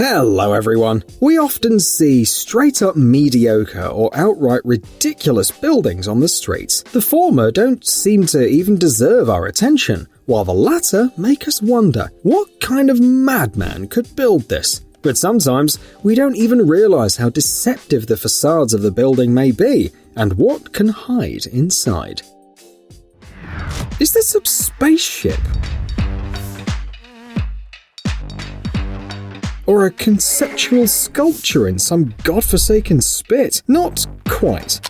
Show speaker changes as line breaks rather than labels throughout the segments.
Hello everyone! We often see straight-up mediocre or outright ridiculous buildings on the streets. The former don't seem to even deserve our attention, while the latter make us wonder, what kind of madman could build this? But sometimes, we don't even realize how deceptive the facades of the building may be, and what can hide inside. Is this a spaceship? Or a conceptual sculpture in some godforsaken spit? Not quite.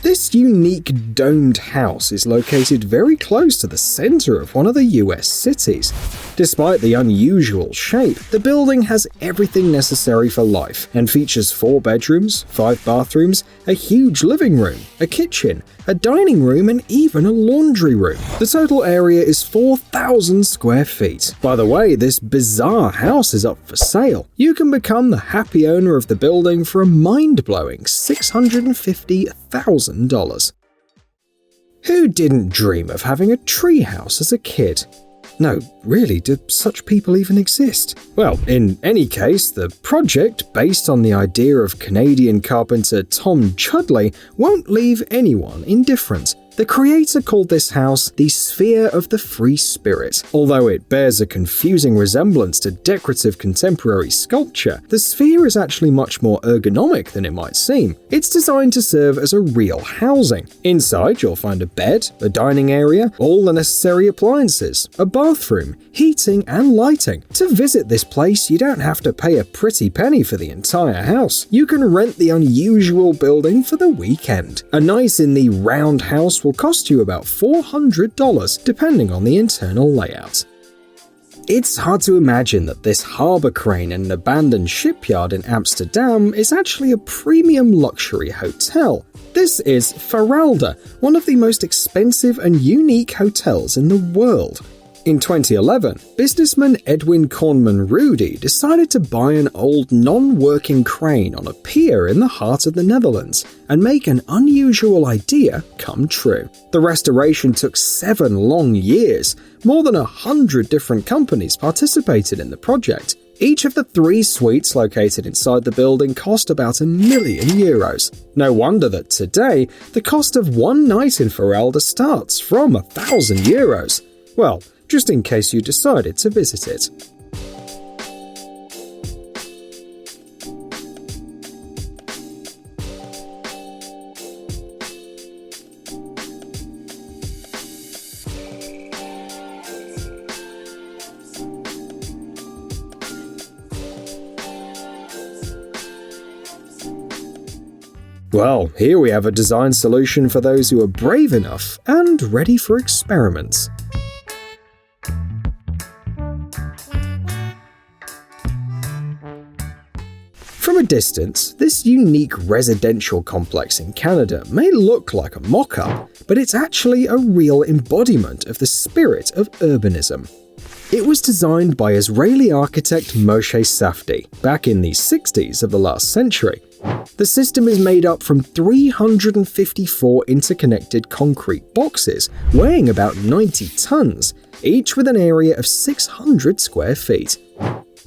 This unique domed house is located very close to the center of one of the US cities. Despite the unusual shape, the building has everything necessary for life and features 4 bedrooms, 5 bathrooms, a huge living room, a kitchen, a dining room, and even a laundry room. The total area is 4,000 square feet. By the way, this bizarre house is up for sale. You can become the happy owner of the building for a mind-blowing $650,000. Who didn't dream of having a treehouse as a kid? No, really, do such people even exist? Well, in any case, the project, based on the idea of Canadian carpenter Tom Chudley, won't leave anyone indifferent. The creator called this house the Sphere of the Free Spirit. Although it bears a confusing resemblance to decorative contemporary sculpture, the sphere is actually much more ergonomic than it might seem. It's designed to serve as a real housing. Inside, you'll find a bed, a dining area, all the necessary appliances, a bathroom, heating, and lighting. To visit this place, you don't have to pay a pretty penny for the entire house. You can rent the unusual building for the weekend. A night in the round house will cost you about $400, depending on the internal layout. It's hard to imagine that this harbour crane in an abandoned shipyard in Amsterdam is actually a premium luxury hotel. This is Faralda, one of the most expensive and unique hotels in the world. In 2011, businessman Edwin Kornman Rudy decided to buy an old non-working crane on a pier in the heart of the Netherlands and make an unusual idea come true. The restoration took 7 long years. More than 100 different companies participated in the project. Each of the 3 suites located inside the building cost about €1 million. No wonder that today, the cost of one night in Faralda starts from €1,000. Well, just in case you decided to visit it. Well, here we have a design solution for those who are brave enough and ready for experiments. From a distance, this unique residential complex in Canada may look like a mock-up, but it's actually a real embodiment of the spirit of urbanism. It was designed by Israeli architect Moshe Safdie back in the 60s of the last century. The system is made up from 354 interconnected concrete boxes weighing about 90 tons, each with an area of 600 square feet.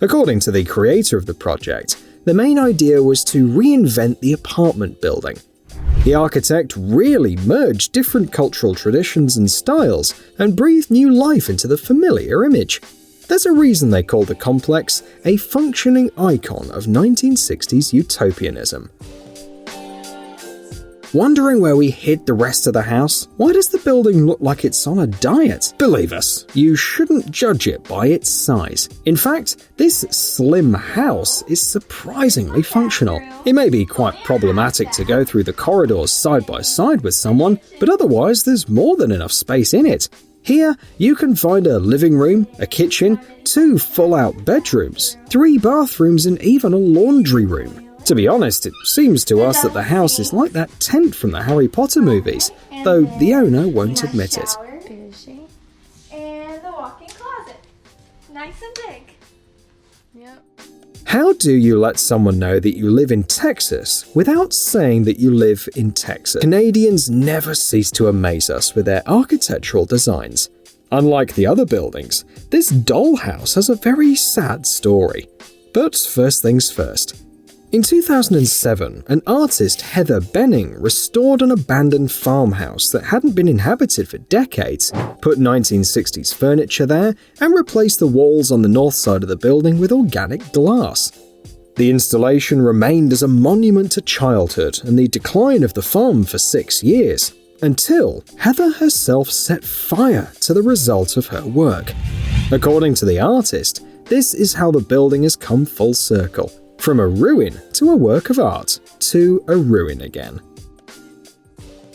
According to the creator of the project, the main idea was to reinvent the apartment building. The architect really merged different cultural traditions and styles and breathed new life into the familiar image. There's a reason they call the complex a functioning icon of 1960s utopianism. Wondering where we hid the rest of the house? Why does the building look like it's on a diet? Believe us, you shouldn't judge it by its size. In fact, this slim house is surprisingly functional. It may be quite problematic to go through the corridors side by side with someone, but otherwise there's more than enough space in it. Here, you can find a living room, a kitchen, 2 full-out bedrooms, 3 bathrooms, and even a laundry room. To be honest, it seems to us that the house is like that tent from the Harry Potter movies, though the owner won't admit it.
And the walk-in closet. Nice and big. Yep.
How do you let someone know that you live in Texas without saying that you live in Texas? Canadians never cease to amaze us with their architectural designs. Unlike the other buildings, this dollhouse has a very sad story. But first things first. In 2007, an artist, Heather Benning, restored an abandoned farmhouse that hadn't been inhabited for decades, put 1960s furniture there, and replaced the walls on the north side of the building with organic glass. The installation remained as a monument to childhood and the decline of the farm for 6 years, until Heather herself set fire to the result of her work. According to the artist, this is how the building has come full circle. From a ruin to a work of art, to a ruin again.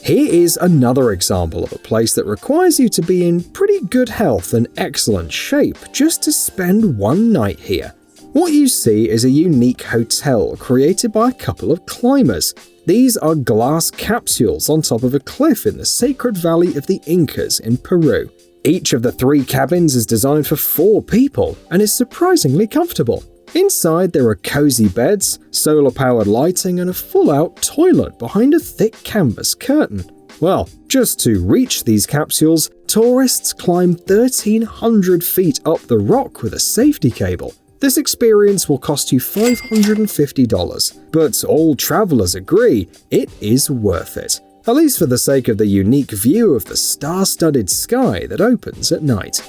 Here is another example of a place that requires you to be in pretty good health and excellent shape just to spend one night here. What you see is a unique hotel created by a couple of climbers. These are glass capsules on top of a cliff in the sacred valley of the Incas in Peru. Each of the 3 cabins is designed for 4 people and is surprisingly comfortable. Inside, there are cozy beds, solar-powered lighting, and a full-out toilet behind a thick canvas curtain. Well, just to reach these capsules, tourists climb 1,300 feet up the rock with a safety cable. This experience will cost you $550, but all travelers agree it is worth it, at least for the sake of the unique view of the star-studded sky that opens at night.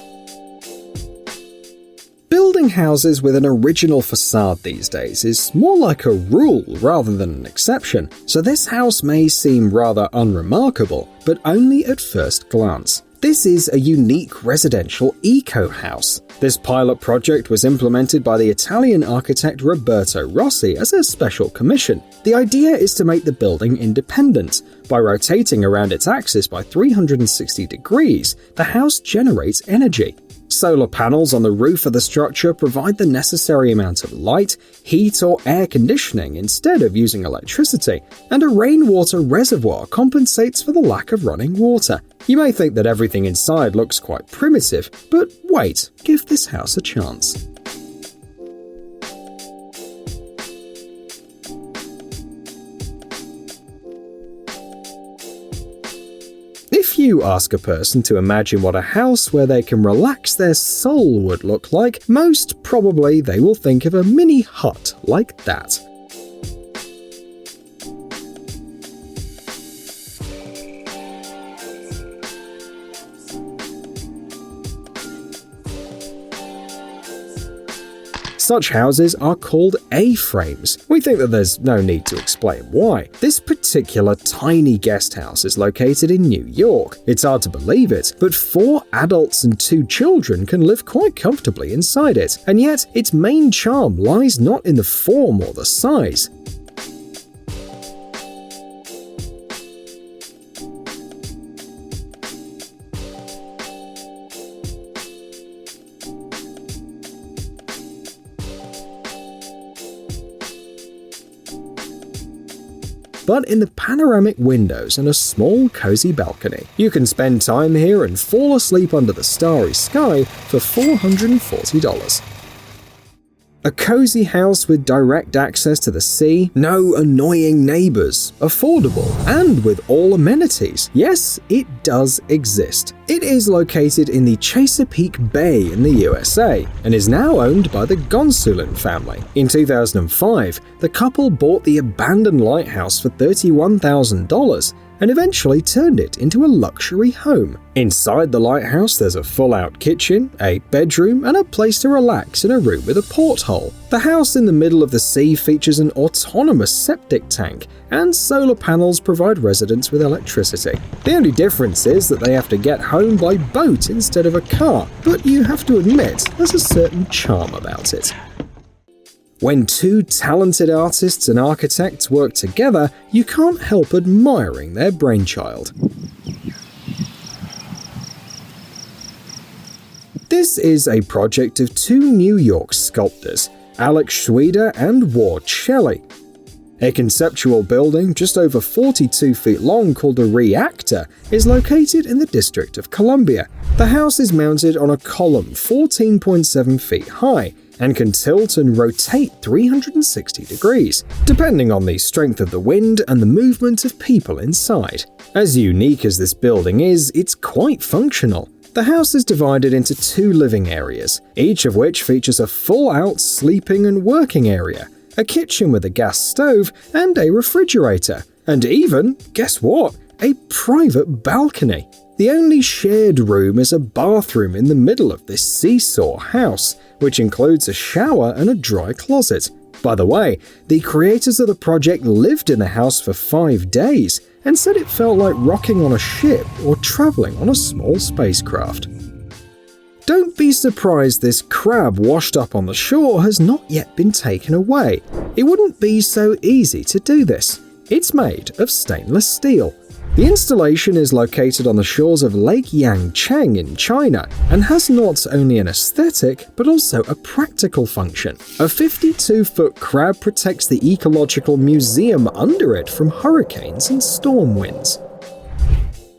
Building houses with an original facade these days is more like a rule rather than an exception, so this house may seem rather unremarkable, but only at first glance. This is a unique residential eco-house. This pilot project was implemented by the Italian architect Roberto Rossi as a special commission. The idea is to make the building independent. By rotating around its axis by 360 degrees, the house generates energy. Solar panels on the roof of the structure provide the necessary amount of light, heat, or air conditioning instead of using electricity, and a rainwater reservoir compensates for the lack of running water. You may think that everything inside looks quite primitive, but wait, give this house a chance. If you ask a person to imagine what a house where they can relax their soul would look like, most probably they will think of a mini hut like that. Such houses are called A-frames. We think that there's no need to explain why. This particular tiny guest house is located in New York. It's hard to believe it, but 4 adults and 2 children can live quite comfortably inside it, and yet its main charm lies not in the form or the size. But in the panoramic windows and a small, cozy balcony. You can spend time here and fall asleep under the starry sky for $440. A cozy house with direct access to the sea, no annoying neighbors, affordable, and with all amenities. Yes, it does exist. It is located in the Chesapeake Bay in the USA and is now owned by the Gonsoulin family. In 2005, the couple bought the abandoned lighthouse for $31,000 and eventually turned it into a luxury home. Inside the lighthouse, there's a full-out kitchen, a bedroom, and a place to relax in a room with a porthole. The house in the middle of the sea features an autonomous septic tank, and solar panels provide residents with electricity. The only difference is that they have to get home by boat instead of a car, but you have to admit there's a certain charm about it. When 2 talented artists and architects work together, you can't help admiring their brainchild. This is a project of 2 New York sculptors, Alex Schweder and Ward Shelley. A conceptual building just over 42 feet long called a Reactor is located in the District of Columbia. The house is mounted on a column 14.7 feet high and can tilt and rotate 360 degrees, depending on the strength of the wind and the movement of people inside. As unique as this building is, it's quite functional. The The house is divided into 2 living areas, each of which features a full-out sleeping and working area, a kitchen with a gas stove, and a refrigerator, and even, guess what, a private balcony. The only shared room is a bathroom in the middle of this seesaw house, which includes a shower and a dry closet. By the way, the creators of the project lived in the house for 5 days and said it felt like rocking on a ship or traveling on a small spacecraft. Don't be surprised this crab washed up on the shore has not yet been taken away. It wouldn't be so easy to do this. It's made of stainless steel. The installation is located on the shores of Lake Yangcheng in China and has not only an aesthetic but also a practical function. A 52-foot crab protects the ecological museum under it from hurricanes and storm winds.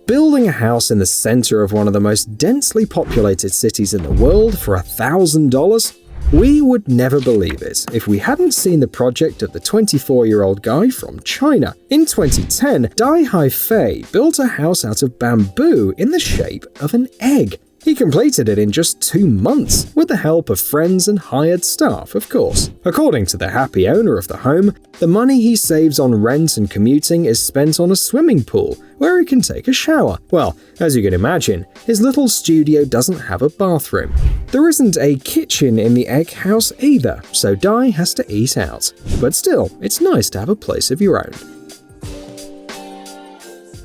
Building a house in the center of one of the most densely populated cities in the world for $1,000? We would never believe it if we hadn't seen the project of the 24-year-old guy from China. In 2010, Dai Haifei built a house out of bamboo in the shape of an egg. He completed it in just 2 months, with the help of friends and hired staff, of course. According to the happy owner of the home, the money he saves on rent and commuting is spent on a swimming pool, where he can take a shower. Well, as you can imagine, his little studio doesn't have a bathroom. There isn't a kitchen in the egg house either, so Dai has to eat out. But still, it's nice to have a place of your own.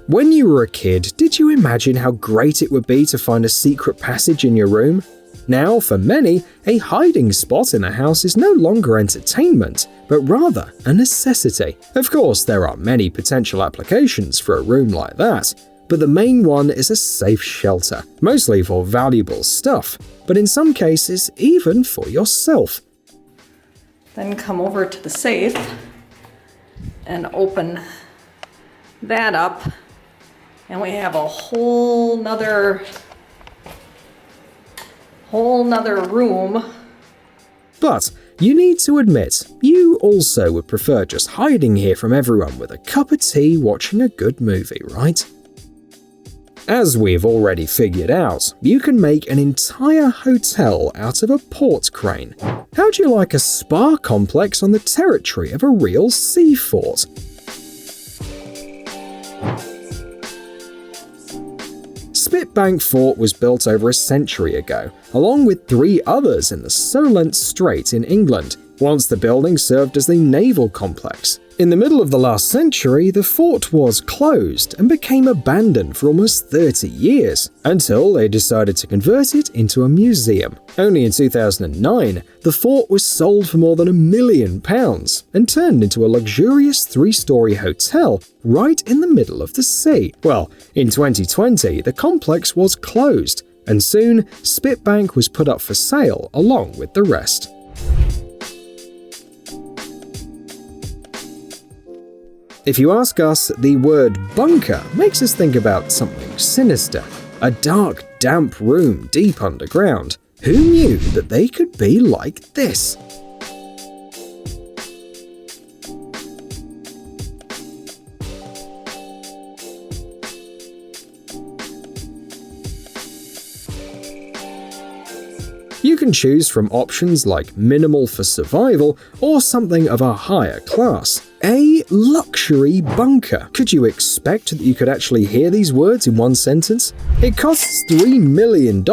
When you were a kid, did you imagine how great it would be to find a secret passage in your room? Now, for many, a hiding spot in a house is no longer entertainment, but rather a necessity. Of course, there are many potential applications for a room like that, but the main one is a safe shelter, mostly for valuable stuff, but in some cases, even for yourself.
Then come over to the safe and open that up. And we have a whole nother room.
But you need to admit, you also would prefer just hiding here from everyone with a cup of tea watching a good movie, right? As we've already figured out, you can make an entire hotel out of a port crane. How'd you like a spa complex on the territory of a real sea fort? Spitbank Fort was built over a century ago, along with 3 others in the Solent Strait in England. Once the building served as the naval complex. In the middle of the last century, the fort was closed and became abandoned for almost 30 years, until they decided to convert it into a museum. Only in 2009, the fort was sold for more than £1 million and turned into a luxurious 3-story hotel right in the middle of the sea. Well, in 2020, the complex was closed, and soon Spitbank was put up for sale along with the rest. If you ask us, the word bunker makes us think about something sinister. A dark, damp room deep underground. Who knew that they could be like this? You can choose from options like minimal for survival or something of a higher class. A luxury bunker. Could you expect that you could actually hear these words in one sentence? It costs $3 million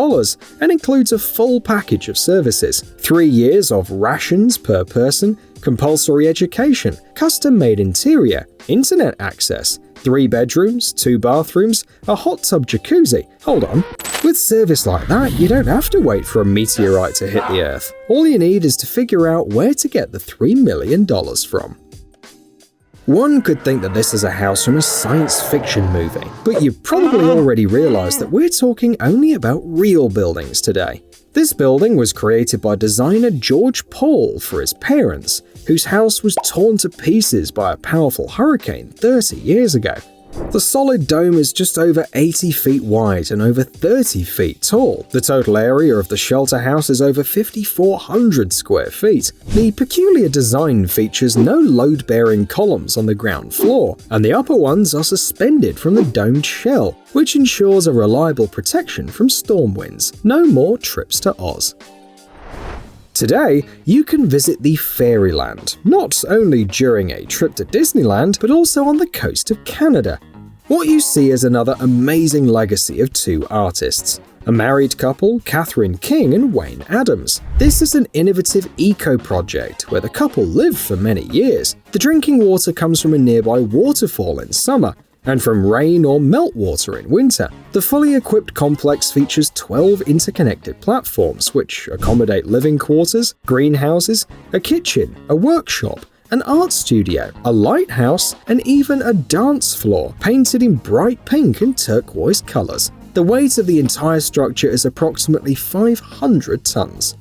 and includes a full package of services. 3 years of rations per person, compulsory education, custom-made interior, internet access, 3 bedrooms, 2 bathrooms, a hot tub jacuzzi. Hold on. With service like that, you don't have to wait for a meteorite to hit the Earth. All you need is to figure out where to get the $3 million from. One could think that this is a house from a science fiction movie, but you've probably already realized that we're talking only about real buildings today. This building was created by designer George Paul for his parents, whose house was torn to pieces by a powerful hurricane 30 years ago. The solid dome is just over 80 feet wide and over 30 feet tall. The total area of the shelter house is over 5,400 square feet. The peculiar design features no load-bearing columns on the ground floor, and the upper ones are suspended from the domed shell, which ensures a reliable protection from storm winds. No more trips to Oz. Today, you can visit the Fairyland, not only during a trip to Disneyland, but also on the coast of Canada. What you see is another amazing legacy of two artists, a married couple, Catherine King and Wayne Adams. This is an innovative eco-project where the couple lived for many years. The drinking water comes from a nearby waterfall in summer, and from rain or meltwater in winter. The fully equipped complex features 12 interconnected platforms which accommodate living quarters, greenhouses, a kitchen, a workshop, an art studio, a lighthouse, and even a dance floor painted in bright pink and turquoise colors. The weight of the entire structure is approximately 500 tons.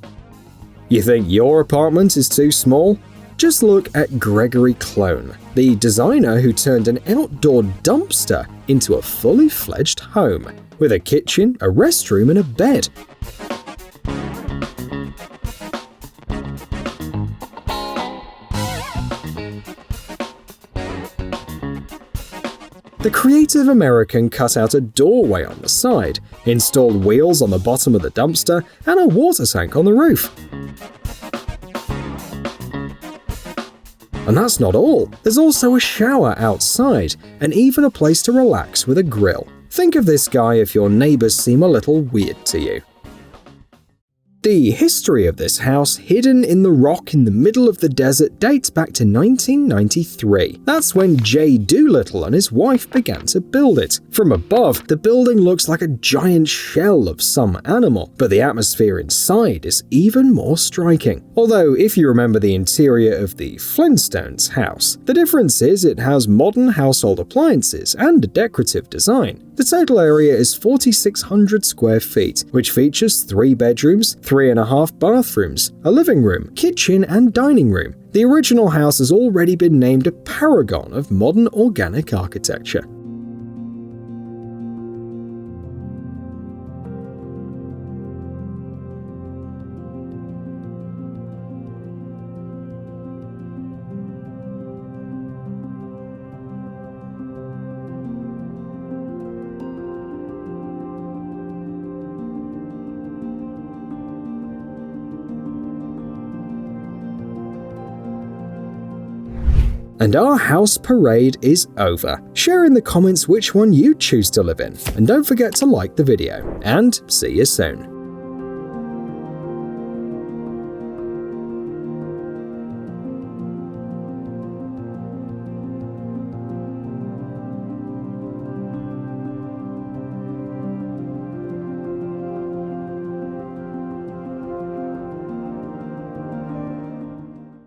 You think your apartment is too small? Just look at Gregory Clone, the designer who turned an outdoor dumpster into a fully fledged home, with a kitchen, a restroom, and a bed. The creative American cut out a doorway on the side, installed wheels on the bottom of the dumpster, and a water tank on the roof. And that's not all. There's also a shower outside, and even a place to relax with a grill. Think of this guy if your neighbors seem a little weird to you. The history of this house, hidden in the rock in the middle of the desert, dates back to 1993. That's when Jay Doolittle and his wife began to build it. From above, the building looks like a giant shell of some animal, but the atmosphere inside is even more striking. Although, if you remember the interior of the Flintstones house, the difference is it has modern household appliances and a decorative design. The total area is 4,600 square feet, which features 3 bedrooms, 3.5 bathrooms, a living room, kitchen, and dining room. The original house has already been named a paragon of modern organic architecture. And our house parade is over. Share in the comments which one you choose to live in, and don't forget to like the video, and see you soon.